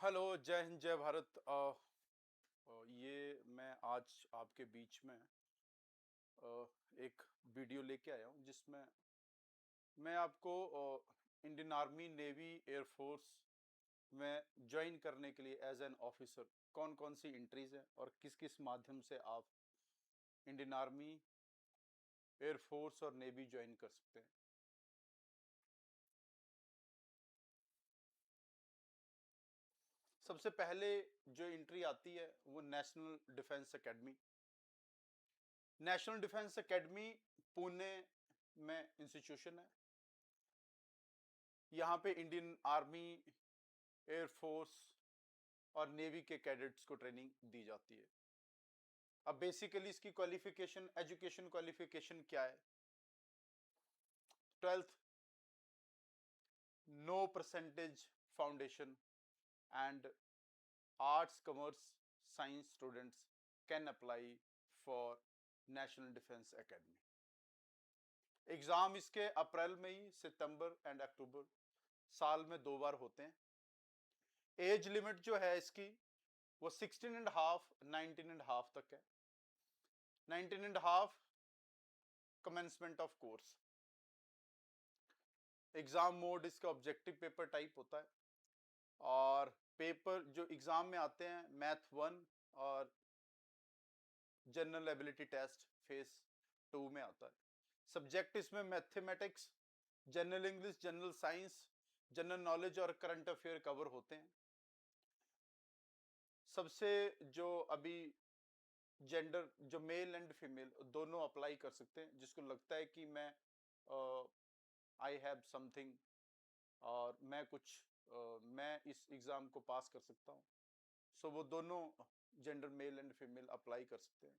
Hello, जय हिंद, जय भारत। ये मैं आज आपके बीच में एक वीडियो लेके आया हूँ जिसमें मैं आपको इंडियन आर्मी, नेवी, एयरफोर्स में ज्वाइन करने के लिए एज एन ऑफिसर कौन कौन सी एंट्रीज हैं और किस किस माध्यम से आप इंडियन आर्मी, एयरफोर्स और नेवी ज्वाइन कर सकते हैं। सबसे पहले जो एंट्री आती है वो national defence academy. National defence academy Pune में इंस्टीट्यूशन है। यहाँ पे इंडियन आर्मी, एयरफोर्स और नेवी के कैडेट्स को ट्रेनिंग दी जाती है। अब बेसिकली इसकी क्वालिफिकेशन, एजुकेशन क्वालिफिकेशन क्या है? 12th, no percentage foundation and arts, commerce, science students can apply for national defence academy. Exam इसके अप्रैल में ही, सितंबर एंड अक्टूबर, साल में 2 बार होते हैं। एज लिमिट जो है इसकी वो 16 एंड हाफ, 19 एंड हाफ तक है। 19 and half commencement of course. Exam mode इसका ऑब्जेक्टिव पेपर टाइप होता है और पेपर जो एग्जाम में आते हैं मैथ 1 और जनरल एबिलिटी टेस्ट फेज 2 में आता है। सब्जेक्ट इसमें mathematics, general English, general science, general knowledge और करंट अफेयर कवर होते हैं। सबसे जो अभी जेंडर, जो मेल एंड फीमेल दोनों अप्लाई कर सकते हैं, जिसको लगता है कि मैं आई हैव समथिंग और मैं इस एग्जाम को पास कर सकता हूँ, सो वो दोनों gender, male and female, apply कर सकते हैं।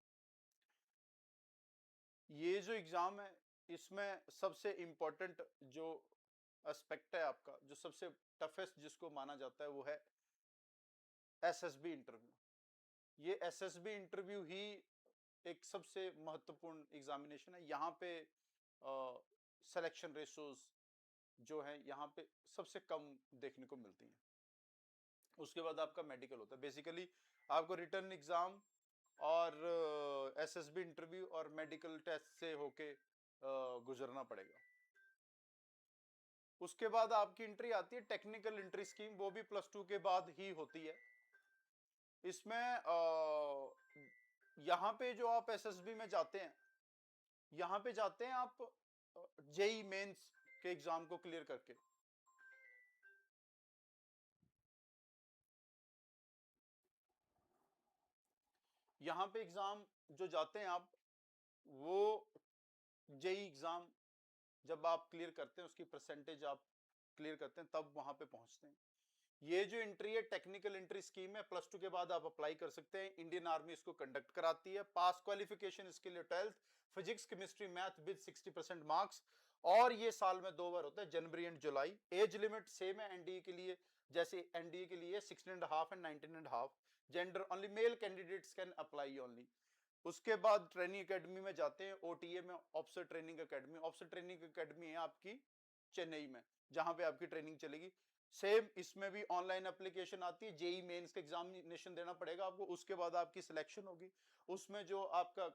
ये जो एग्जाम है इसमें सबसे इंपॉर्टेंट जो एस्पेक्ट है आपका, जो सबसे टफेस्ट जिसको माना जाता है वो है एसएसबी इंटरव्यू। ये एसएसबी इंटरव्यू ही एक सबसे महत्वपूर्ण एग्जामिनेशन है। यहाँ पे सिलेक्शन रेशोज जो है यहाँ पे सबसे कम देखने को मिलती हैं। उसके बाद आपका मेडिकल होता है। बेसिकली आपको रिटर्न एग्जाम और एसएसबी इंटरव्यू और मेडिकल टेस्ट से होके गुजरना पड़ेगा। उसके बाद आपकी एंट्री आती है टेक्निकल एंट्री स्कीम, वो भी +2 के बाद ही होती है। इसमें यहाँ पे जो आप एसएसबी में जाते हैं, यहाँ पे जाते हैं आप जेई मेंस के एग्जाम को क्लियर करके। यहाँ पे एग्जाम जो जाते हैं आप, वो जेई एग्जाम जब आप क्लियर करते हैं, उसकी परसेंटेज आप क्लियर करते हैं, तब वहां पे पहुंचते हैं। ये जो एंट्री है टेक्निकल एंट्री स्कीम है, +2 के बाद आप अप्लाई कर सकते हैं। इंडियन आर्मी इसको कंडक्ट कराती है। पास क्वालिफिकेशन इसके लिए 12th, physics, chemistry, math with 60% marks. और ये साल में 2 बार होता है, जनवरी एंड जुलाई। एज लिमिट सेम है एनडीए के लिए, जैसे एनडीए के लिए 16 and half and 19 and half. Gender only male candidates can apply only. उसके बाद ट्रेनिंग एकेडमी में जाते हैं, ओटीए में, officer training academy. Officer training academy है आपकी चेन्नई में, जहां पे आपकी ट्रेनिंग चलेगी। सेम इसमें भी ऑनलाइन एप्लीकेशन आती है, जेई मेंस का एग्जामिनेशन देना पड़ेगा आपको। उसके बाद आपकी सिलेक्शन होगी, उसमें जो आपका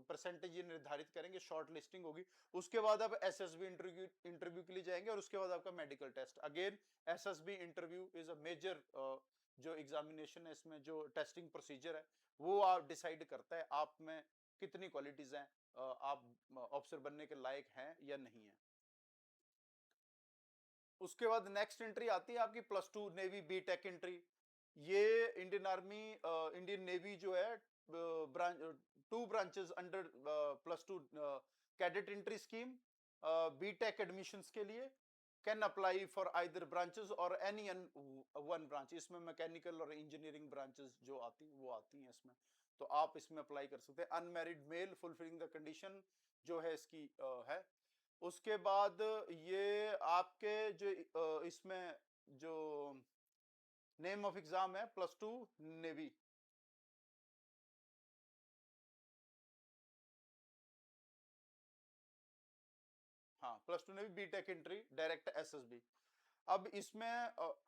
परसेंटेज ये निर्धारित करेंगे, शॉर्ट लिस्टिंग होगी। उसके बाद आप एसएसबी इंटरव्यू इंटरव्यू के लिए जाएंगे और उसके बाद आपका medical test. Again SSB interview is a major जो एग्जामिनेशन है, इसमें जो टेस्टिंग प्रोसीजर है वो आप डिसाइड करता है आप में कितनी क्वालिटीज हैं, आप ऑफिसर बनने के लायक हैं या नहीं है। उसके बाद नेक्स्ट एंट्री आती है आपकी +2 नेवी बीटेक एंट्री। ये इंडियन आर्मी, इंडियन नेवी जो है, branch, 2 branches under +2 cadet entry scheme, BTech admissions के लिए can apply for either branches और एनी वन ब्रांच। इसमें मैकेनिकल और इंजीनियरिंग ब्रांचेस जो आती वो आती हैं इसमें, तो आप इसमें अप्लाई कर सकते हैं। Unmarried mail fulfilling the condition जो है इसकी है। उसके बाद ये आपके जो इसमें जो नेम ऑफ एग्जाम है +2 नेवी। हाँ, +2 navy BTech entry direct SSB. अब इसमें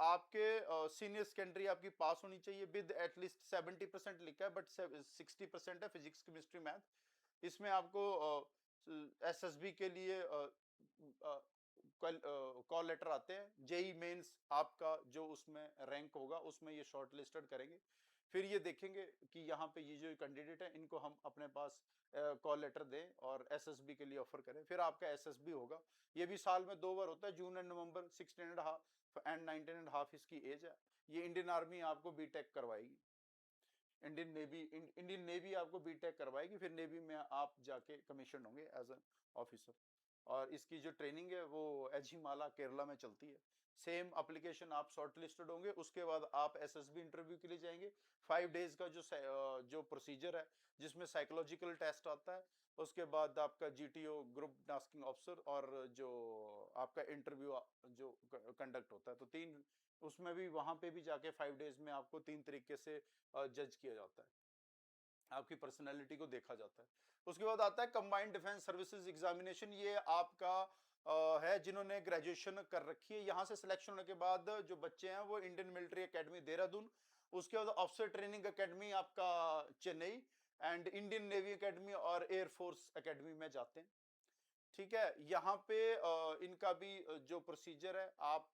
आपके सीनियर सेकेंडरी आपकी पास होनी चाहिए विद एटलीस्ट 70% लिखा है, बट 60% है फिजिक्स केमिस्ट्री मैथ। इसमें आपको एसएसबी के लिए कॉल लेटर आते हैं। जेई मेंस आपका जो उसमें रैंक होगा उसमें ये शॉर्ट लिस्टेड करेंगे। फिर ये देखेंगे कि यहाँ पे ये जो कैंडिडेट है इनको हम अपने पास कॉल लेटर दें और एसएसबी के लिए ऑफर करें। फिर आपका एसएसबी होगा। ये भी साल में 2 बार होता है, जून एंड नवंबर। 16.5 एंड 19.5 इसकी एज है। ये इंडियन आर्मी आपको बीटेक करवाएगी, इंडियन नेवी आपको बीटेक करवाएगी। फिर नेवी में आप जाके कमीशन होंगे एज एन ऑफिसर। और इसकी जो ट्रेनिंग है वो एझिमाला केरला में चलती है। सेम एप्लीकेशन आप शॉर्ट लिस्टेड होंगे, उसके बाद आप एसएसबी इंटरव्यू के लिए जाएंगे। 5 डेज का जो प्रोसीजर है जिसमें साइकोलॉजिकल टेस्ट आता है, उसके बाद आपका जीटीओ ग्रुप टास्किंग ऑफिसर और जो आपका इंटरव्यू जो कंडक्ट होता है। तो 3 उसमें भी वहां पे भी जाके 5 डेज में आपको 3 तरीके से जज किया जाता है, आपकी पर्सनैलिटी को देखा जाता है। उसके बाद आता है कंबाइंड डिफेंस सर्विसेज एग्जामिनेशन। ये आपका है जिन्होंने ग्रेजुएशन कर रखी है। यहाँ से सिलेक्शन होने के बाद जो बच्चे हैं वो इंडियन मिलिट्री एकेडमी देहरादून, उसके बाद ऑफिसर ट्रेनिंग एकेडमी आपका Chennai, and Indian navy academy और एयरफोर्स एकेडमी में जाते हैं। ठीक है, यहाँ पे इनका भी जो प्रोसीजर है, आप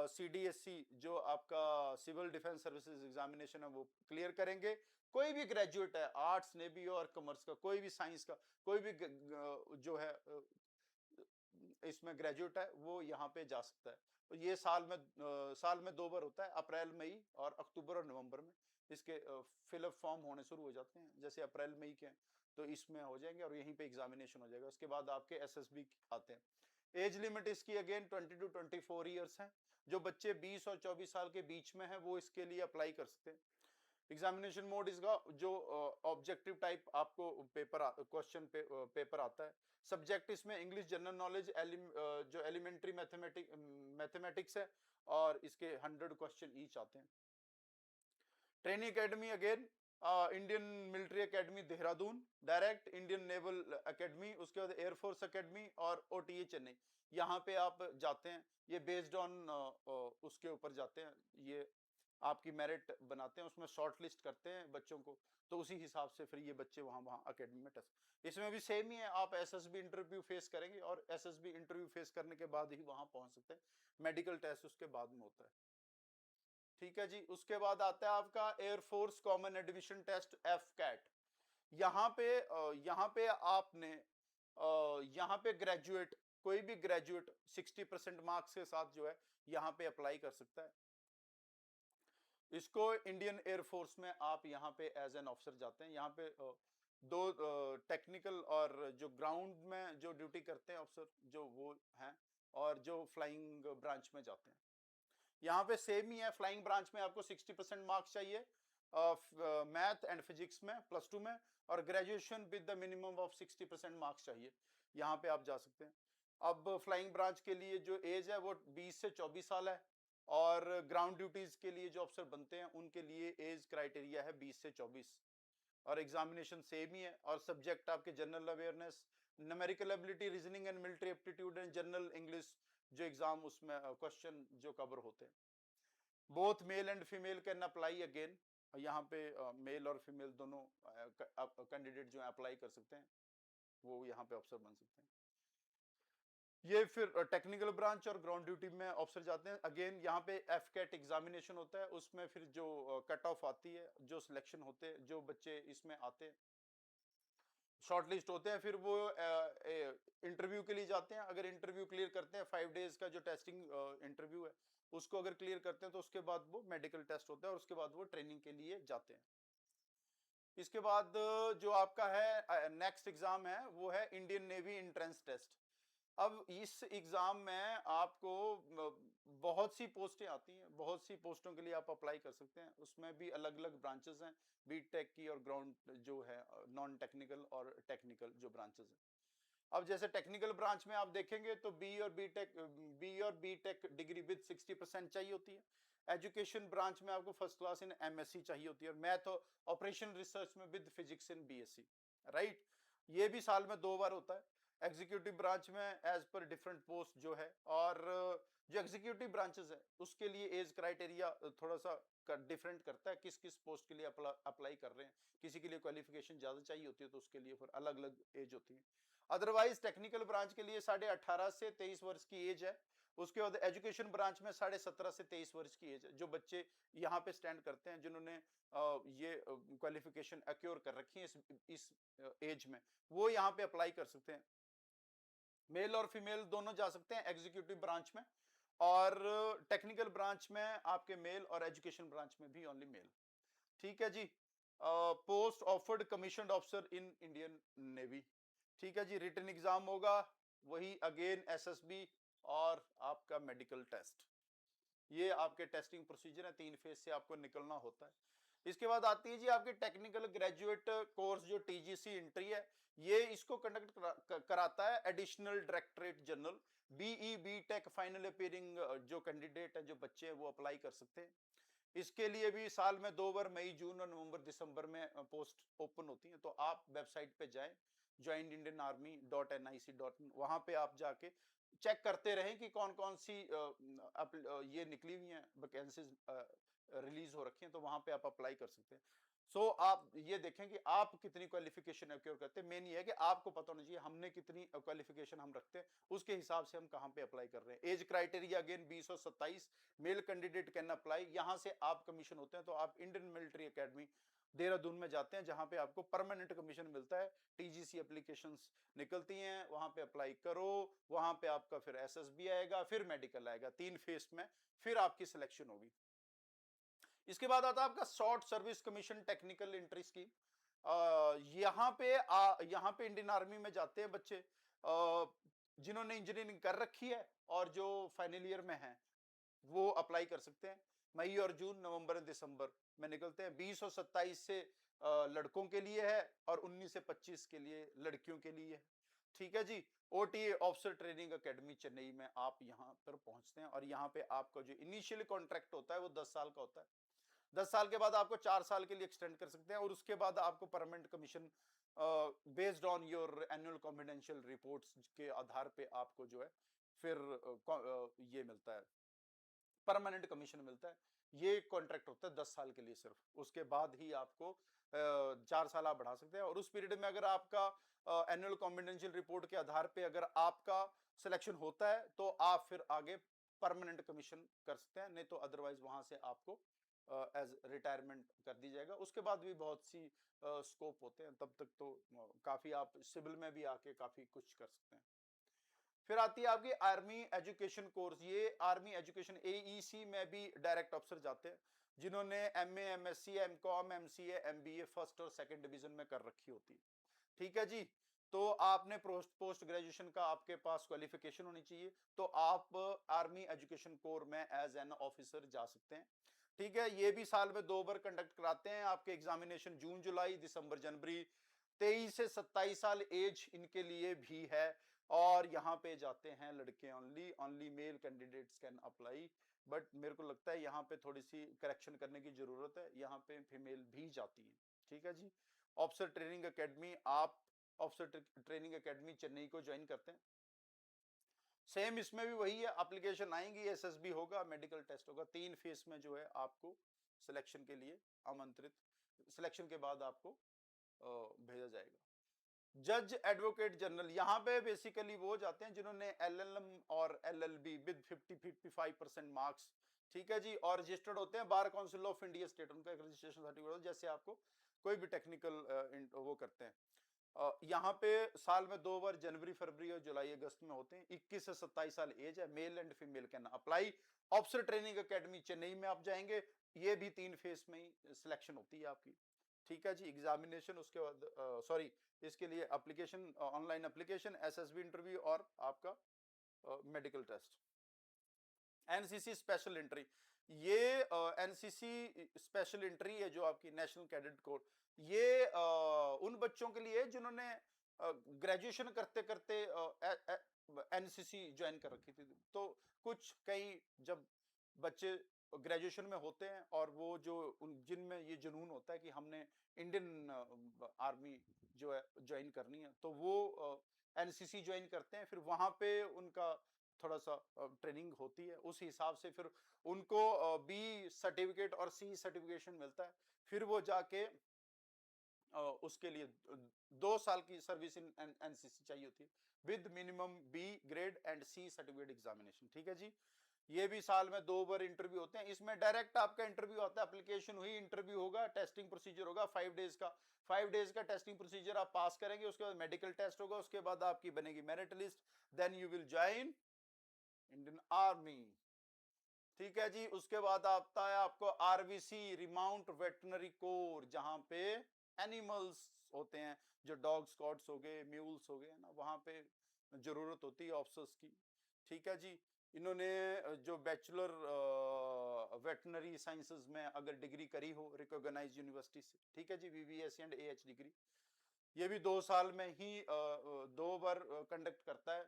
सीडीएससी जो आपका सिविल डिफेंस सर्विसेज एग्जामिनेशन है वो क्लियर करेंगे। कोई भी ग्रेजुएट है, आर्ट्स नेवी और कॉमर्स का, कोई भी साइंस का, कोई भी जो है इसमें ग्रेजुएट है वो यहाँ पे जा सकता है। तो ये साल में 2 बार होता है, अप्रैल मई और अक्टूबर और नवंबर में। इसके फिलअप फॉर्म होने शुरू हो जाते हैं, जैसे अप्रैल मई के हैं तो इसमें हो जाएंगे और यहीं पे एग्जामिनेशन हो जाएगा। उसके बाद आपके एसएसबी आते हैं। एज लिमिट इसकी अगेन 20 to 24 ईयर्स है। जो बच्चे 20 और 24 साल के बीच में है वो इसके लिए अप्लाई कर सकते हैं। एग्जामिनेशन मोड इसका जो ऑब्जेक्टिव टाइप आपको क्वेश्चन पेपर आता है। सब्जेक्ट इसमें इंग्लिश जनरल नॉलेज, जो एलिमेंट्री मैथमेटिक्स है, और इसके 100 क्वेश्चन ईच आते हैं। Training academy again Indian military academy Dehradun, direct Indian naval academy, उसके बाद एयरफोर्स एकेडमी और ओटीए चेन्नई। यहाँ पे आप जाते हैं, ये बेस्ड ऑन उसके ऊपर जाते हैं, ये आपकी मेरिट बनाते हैं, उसमें शॉर्ट लिस्ट करते हैं बच्चों को, तो उसी हिसाब से फिर ये बच्चे वहाँ एकेडमी में टेस्ट। इसमें भी सेम ही है, आप एसएसबी इंटरव्यू फेस करेंगे और एसएसबी इंटरव्यू फेस करने के बाद ही वहाँ पहुँच सकते हैं। मेडिकल टेस्ट उसके बाद में होता है। ठीक है जी। उसके बाद आता है आपका air force common admission test AFCAT. यहाँ पे आपने यहाँ पे ग्रेजुएट, कोई भी ग्रेजुएट 60% मार्क्स के साथ जो है यहाँ पे अप्लाई कर सकता है। इसको इंडियन एयरफोर्स में आप यहाँ पे एज एन ऑफिसर जाते हैं। यहाँ पे दो टेक्निकल और जो ग्राउंड में जो ड्यूटी करते हैं ऑफिसर जो वो हैं, और जो फ्लाइंग ब्रांच में जाते हैं। यहाँ पे सेम ही है, फ्लाइंग ब्रांच में आपको 60% मार्क्स चाहिए मैथ एंड फिजिक्स में +2 में, और graduation with the minimum of 60% marks चाहिए। यहाँ पे आप जा सकते हैं। अब फ्लाइंग ब्रांच के लिए जो एज है वो 20 से 24 साल है, और ग्राउंड ड्यूटीज के लिए जो अफसर बनते हैं उनके लिए एज क्राइटेरिया है 20 से 24, और एग्जामिनेशन सेम ही है। और सब्जेक्ट आपके general awareness, numerical ability, reasoning and military aptitude and general English जो एग्जाम उसमें क्वेश्चन जो कवर होते हैं। Both male and female can apply again. यहाँ पे मेल और फीमेल दोनों कैंडिडेट जो अप्लाई कर सकते हैं, वो यहाँ पे अफसर बन सकते हैं। ये फिर टेक्निकल ब्रांच और ग्राउंड ड्यूटी में ऑफिसर जाते हैं। अगेन यहाँ पे एफ कैट एग्जामिनेशन होता है, उसमें फिर जो कट ऑफ आती है, जो सिलेक्शन होते हैं, जो बच्चे इसमें आते हैं शॉर्ट लिस्ट होते हैं, फिर वो इंटरव्यू के लिए जाते हैं। अगर इंटरव्यू क्लियर करते हैं, 5 डेज का जो टेस्टिंग इंटरव्यू है उसको अगर क्लियर करते हैं तो उसके बाद वो मेडिकल टेस्ट होता है, और उसके बाद वो ट्रेनिंग के लिए जाते हैं। इसके बाद जो आपका है नेक्स्ट एग्जाम है वो है इंडियन नेवी एंट्रेंस टेस्ट। अब इस एग्जाम में आपको बहुत सी पोस्टें आती हैं, बहुत सी पोस्टों के लिए आप अप्लाई कर सकते हैं। उसमें भी अलग अलग ब्रांचेस हैं, बीटेक की और ग्राउंड जो है नॉन टेक्निकल और टेक्निकल जो ब्रांचेस हैं। अब जैसे टेक्निकल ब्रांच में आप देखेंगे तो बी और बीटेक डिग्री विद 60% चाहिए होती है। एजुकेशन ब्रांच में आपको फर्स्ट क्लास इन एमएससी चाहिए होती है, और मैथ ऑपरेशन रिसर्च में with physics in BSc. Right, ये भी साल में 2 बार होता है। एग्जीक्यूटिव ब्रांच में एज पर डिफरेंट पोस्ट जो है, और जो एग्जीक्यूटिव ब्रांचेस है उसके लिए एज क्राइटेरिया थोड़ा सा डिफरेंट करता है, किस किस पोस्ट के लिए अप्लाई कर रहे हैं। किसी के लिए क्वालिफिकेशन ज्यादा चाहिए होती है तो उसके लिए फिर अलग अलग एज होती है। अदरवाइज टेक्निकल ब्रांच के लिए 18.5 से 23 वर्ष की एज है। उसके बाद एजुकेशन ब्रांच में 17.5 से 23 वर्ष की एज है। जो बच्चे यहाँ पे स्टैंड करते हैं, जिन्होंने ये क्वालिफिकेशन एक्योर कर रखी है इस एज में, वो यहाँ पे अप्लाई कर सकते हैं। मेल और फीमेल दोनों जा सकते हैं एग्जीक्यूटिव ब्रांच में, और टेक्निकल ब्रांच में आपके मेल, और एजुकेशन ब्रांच में भी ओनली मेल। ठीक है जी। Post offered commission officer in Indian navy. ठीक है जी। रिटन एग्जाम होगा, वही अगेन एसएसबी और आपका मेडिकल टेस्ट। ये आपके टेस्टिंग प्रोसीजर है, 3 फेज से आपको निकलना होता है। इसके बाद आती है जी आपकी टेक्निकल ग्रेजुएट कोर्स, जो टीजीसी एंट्री है। ये इसको कंडक्ट कराता है additional directorate general. BE BTech final appearing जो कैंडिडेट है, जो बच्चे हैं, वो अप्लाई कर सकते हैं। इसके लिए भी साल में 2 बार, मई, जून और नवंबर, दिसंबर में पोस्ट ओपन होती है। तो आप वेबसाइट पे जाएं, joinindianarmy.nic.in, वहां पे आप जाके चेक करते रहें कि कौन कौन सी ये निकली हुई हैं वैकेंसीज, रिलीज हो रखी हैं, तो वहां पे आप अप्लाई कर सकते हैं। सो आप ये देखें कि आप कितनी क्वालिफिकेशन एक्योर करते हैं। मेन ये है कि आपको पता होना चाहिए हमने कितनी क्वालिफिकेशन हम रखते हैं, उसके हिसाब से हम कहां पे अप्लाई कर रहे हैं। एज क्राइटेरिया अगेन 20 और 27, मेल कैंडिडेट कैन अप्लाई। यहां से आप कमीशन होते हैं तो आप इंडियन मिलिट्री एकेडमी देहरादून में जाते हैं, जहां पे आपको परमानेंट कमीशन मिलता है। टीजीसी एप्लीकेशंस निकलती हैं, वहां पे अप्लाई करो, वहां पे आपका फिर एसएसबी आएगा, फिर मेडिकल आएगा, 3 फेज में फिर आपकी सिलेक्शन होगी। इसके बाद आता है आपका short service commission technical entry scheme. यहाँ पे इंडियन आर्मी में जाते हैं बच्चे जिन्होंने इंजीनियरिंग कर रखी है और जो फाइनल ईयर में है, वो अप्लाई कर सकते हैं। मई और जून, नवंबर और दिसंबर में निकलते हैं। 20 और 27 से लड़कों के लिए है, और 19 से 25 के लिए लड़कियों के लिए है। ठीक है जी। OTA officer training academy Chennai में आप यहाँ पर पहुंचते हैं, और यहाँ पे आपका जो इनिशियल कॉन्ट्रैक्ट होता है वो 10 साल का होता है। 10 साल के बाद आपको 4 साल के लिए एक्सटेंड कर सकते हैं, और उसके बाद आपको permanent commission based on your annual confidential reports के आधार पे आपको जो है फिर ये मिलता है, परमानेंट कमीशन मिलता है। ये कॉन्ट्रैक्ट होता है 10 साल के लिए सिर्फ। उसके बाद ही आपको 4 साल आप बढ़ा सकते हैं, और उस पीरियड में अगर आपका एनुअल कॉन्फिडेंशियल रिपोर्ट के आधार पे अगर आपका सिलेक्शन होता है तो आप फिर आगे परमानेंट कमीशन कर सकते हैं, नहीं तो अदरवाइज वहां से आपको एज रिटायरमेंट कर दी जाएगा। उसके बाद भी बहुत सी स्कोप होते हैं, तब तक तो काफी आप सिविल में भी आके काफी कुछ कर सकते हैं। फिर आती है आपकी आर्मी एजुकेशन कोर्स। ये आर्मी एजुकेशन एईसी में भी डायरेक्ट अफसर जाते हैं, जिन्होंने MA, MSc, MCom, MCA, MBA first और सेकंड डिवीजन में कर रखी होती है। ठीक है जी। तो आपने पोस्ट ग्रेजुएशन का आपके पास क्वालिफिकेशन होनी चाहिए, तो आप आर्मी एजुकेशन कोर में एज एन ऑफिसर जा सकते हैं। ठीक है। ये भी साल में 2 बार कंडक्ट कराते हैं। आपके एग्जामिनेशन जून जुलाई, दिसंबर जनवरी। 23 से 27 साल एज इनके लिए भी है, और यहाँ पे जाते हैं लड़के only. Only male candidates can apply, but मेरे को लगता है यहाँ पे थोड़ी सी करेक्शन करने की जरूरत है, यहाँ पे फीमेल भी जाती है। ठीक है जी। ऑफिसर ट्रेनिंग एकेडमी, आप ऑफिसर ट्रेनिंग एकेडमी चेन्नई को ज्वाइन करते हैं। सेम इसमें भी वही है, एप्लीकेशन आएंगी, एसएसबी होगा, मेडिकल टेस्ट होगा। 3 फेज में जो है आपको सिलेक्शन के लिए आमंत्रित, सिलेक्शन के बाद आपको भेजा जाएगा। जज एडवोकेट जनरल, यहाँ पे बेसिकली वो जाते हैं जिन्होंने एलएलएम और एलएलबी विद 50-55% मार्क्स। ठीक है जी। और रजिस्टर्ड होते हैं bar council of India state, उनका एक रजिस्ट्रेशन सर्टिफिकेट, जैसे आपको कोई भी टेक्निकल वो करते हैं। यहाँ पे साल में 2 बार, जनवरी फरवरी और जुलाई अगस्त में होते हैं। 21 से 27 साल एज है, male and female can apply. Officer training academy Chennai में आप जाएंगे, ये भी 3 फेज में ही सिलेक्शन होती है आपकी। ठीक है जी। एग्जामिनेशन, उसके बाद सॉरी, इसके लिए application, online application, SSB interview और आपका medical test. NCC special entry, ये एनसीसी स्पेशल एंट्री है जो आपकी नेशनल कैडेट कोर, ये उन बच्चों के लिए जिन्होंने ग्रेजुएशन करते करते एनसीसी ज्वाइन कर रखी थी। तो कुछ कई जब बच्चे ग्रेजुएशन में होते हैं और वो जो जिनमें ये जुनून होता है कि हमने इंडियन आर्मी जो है ज्वाइन करनी है, तो वो एनसीसी ज्वाइन करते हैं, फिर वहां पे उनका थोड़ा सा ट्रेनिंग होती है, उस हिसाब से फिर उनको बी सर्टिफिकेट और सी सर्टिफिकेशन मिलता है। फिर वो जाके उसके लिए 2 साल की सर्विस इन एनसीसी चाहिए होती है with minimum B grade and C certificate examination. ठीक है जी, ये भी साल में 2 बार इंटरव्यू होते हैं। इसमें डायरेक्ट आपका इंटरव्यू आता है, एप्लीकेशन हुई, इंटरव्यू होगा, टेस्टिंग प्रोसीजर होगा 5 डेज का। 5 डेज का टेस्टिंग प्रोसीजर आप पास करेंगे, उसके बाद मेडिकल टेस्ट होगा, उसके बाद आपकी बनेगी merit list, then you will join Indian army. ठीक है जी, उसके बाद आता है आपको आरवीसी रिमाउंट वेटनरी कोर, जहां पे एनिमल्स होते हैं, जो डॉग स्क्वाड्स हो गए, म्यूल्स हो गए ना, वहां पे जरूरत होती है ऑफिसर्स की। ठीक है जी, इन्होंने जो बैचलर वेटनरी साइंसेज में अगर डिग्री करी हो रिकॉग्नाइज यूनिवर्सिटी से, ठीक है जी, वीवीएस एंड एएच डिग्री, ये भी 2 साल में ही 2 बार कंडक्ट करता है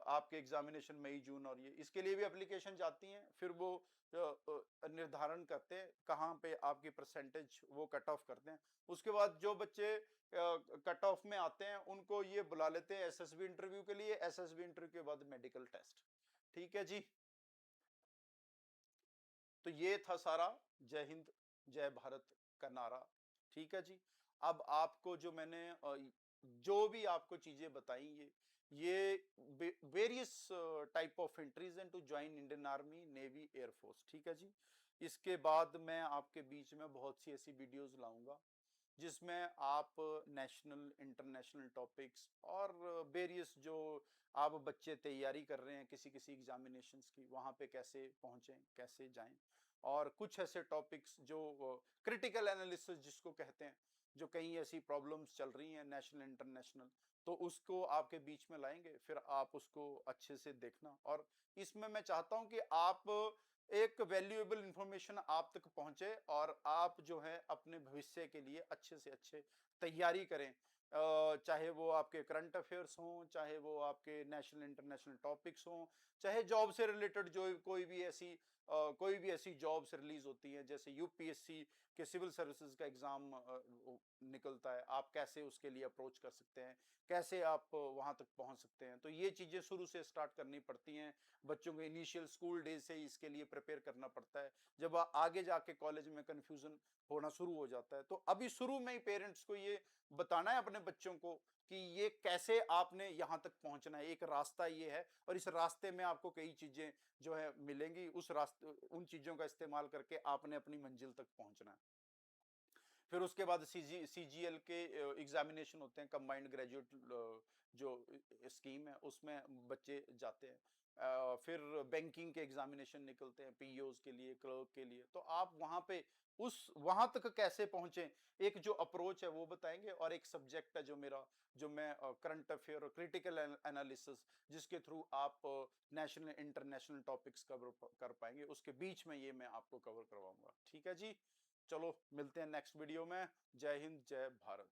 आपके एग्जामिनेशन, मई जून, और ये इसके लिए भी एप्लीकेशन जाती हैं। फिर वो निर्धारण करते हैं कहाँ पे आपकी परसेंटेज वो कट ऑफ करते हैं। उसके बाद जो बच्चे कट ऑफ में आते हैं उनको ये बुला लेते हैं एसएसबी इंटरव्यू के लिए, एसएसबी इंटरव्यू के बाद मेडिकल टेस्ट। ठीक है जी, तो ये था सारा जय हिंद जय भारत का नारा। ठीक है जी, अब आपको जो मैंने जो भी आपको चीजें बताई, ये वेरियस टाइप ऑफ एंट्रीज हैं to join Indian army, navy, air force. ठीक है जी, इसके बाद मैं आपके बीच में बहुत सी ऐसी वीडियोस लाऊंगा जिसमें आप नेशनल इंटरनेशनल टॉपिक्स और वेरियस जो आप बच्चे तैयारी कर रहे हैं किसी किसी एग्जामिनेशंस की, वहाँ पे कैसे पहुँचें, कैसे जाएं, और कुछ ऐसे टॉपिक्स जो क्रिटिकल एनालिसिस जिसको कहते हैं, जो कई ऐसी प्रॉब्लम्स चल रही हैं नेशनल इंटरनेशनल, तो उसको आपके बीच में लाएंगे, फिर आप उसको अच्छे से देखना। और इसमें मैं चाहता हूं कि आप एक वैल्यूएबल इंफॉर्मेशन आप तक पहुंचे और आप जो है अपने भविष्य के लिए अच्छे से अच्छे तैयारी करें, चाहे वो आपके करंट अफेयर्स हों, चाहे वो आपके नेशनल इंटरनेशनल टॉपिक्स हों, चाहे जॉब से रिलेटेड जो कोई भी ऐसी जॉब्स रिलीज होती हैं, जैसे यूपीएससी के सिविल सर्विसेज का एग्जाम निकलता है, आप कैसे उसके लिए अप्रोच कर सकते हैं, कैसे आप वहां तक पहुंच सकते हैं। तो ये चीजें शुरू से स्टार्ट करनी पड़ती हैं, बच्चों को इनिशियल स्कूल डेज से ही इसके लिए प्रिपेयर करना पड़ता है। जब आगे जाके कॉलेज में कंफ्यूजन होना शुरू हो जाता है, तो अभी शुरू में ही पेरेंट्स को ये बताना है अपने बच्चों को कि ये कैसे आपने यहाँ तक पहुंचना है, एक रास्ता ये है, और इस रास्ते में आपको कई चीजें जो है मिलेंगी, उस रास्ते उन चीजों का इस्तेमाल करके आपने अपनी मंजिल तक पहुंचना है। फिर उसके बाद सीजीएल के एग्जामिनेशन होते हैं, कंबाइंड ग्रेजुएट जो स्कीम है उसमें बच्चे जाते हैं। फिर बैंकिंग के एग्जामिनेशन निकलते हैं, पीओज के लिए, क्लर्क के लिए, तो आप वहां पे उस वहां तक कैसे पहुंचे, एक जो अप्रोच है वो बताएंगे, और एक सब्जेक्ट है जो मेरा, जो मैं करंट अफेयर और क्रिटिकल एनालिसिस, जिसके थ्रू आप नेशनल इंटरनेशनल टॉपिक्स कवर कर पाएंगे, उसके बीच में ये मैं आपको कवर करवाऊंगा। ठीक है जी, चलो मिलते हैं नेक्स्ट वीडियो में। जय हिंद जय भारत।